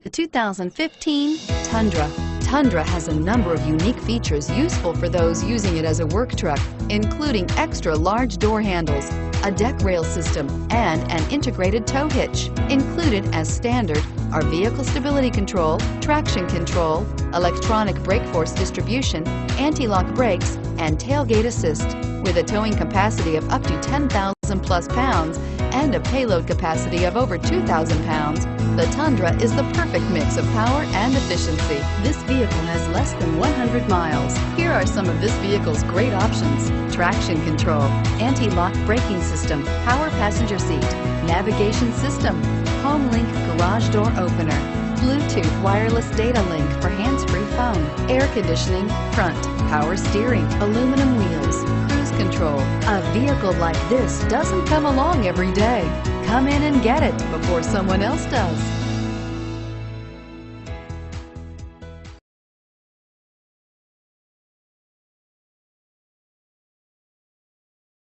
The 2015 Tundra. Tundra has a number of unique features useful for those using it as a work truck, including extra large door handles, a deck rail system, and an integrated tow hitch. Included as standard are vehicle stability control, traction control, electronic brake force distribution, anti-lock brakes, and tailgate assist. With a towing capacity of up to 10,000 plus pounds and a payload capacity of over 2,000 pounds, the Tundra is the perfect mix of power and efficiency. This vehicle has less than 100 miles. Here are some of this vehicle's great options: traction control, anti-lock braking system, power passenger seat, navigation system, HomeLink garage door opener, Bluetooth wireless data link for hands-free phone, air conditioning, front, power steering, aluminum wheels, cruise control. A vehicle like this doesn't come along every day. Come in and get it before someone else does.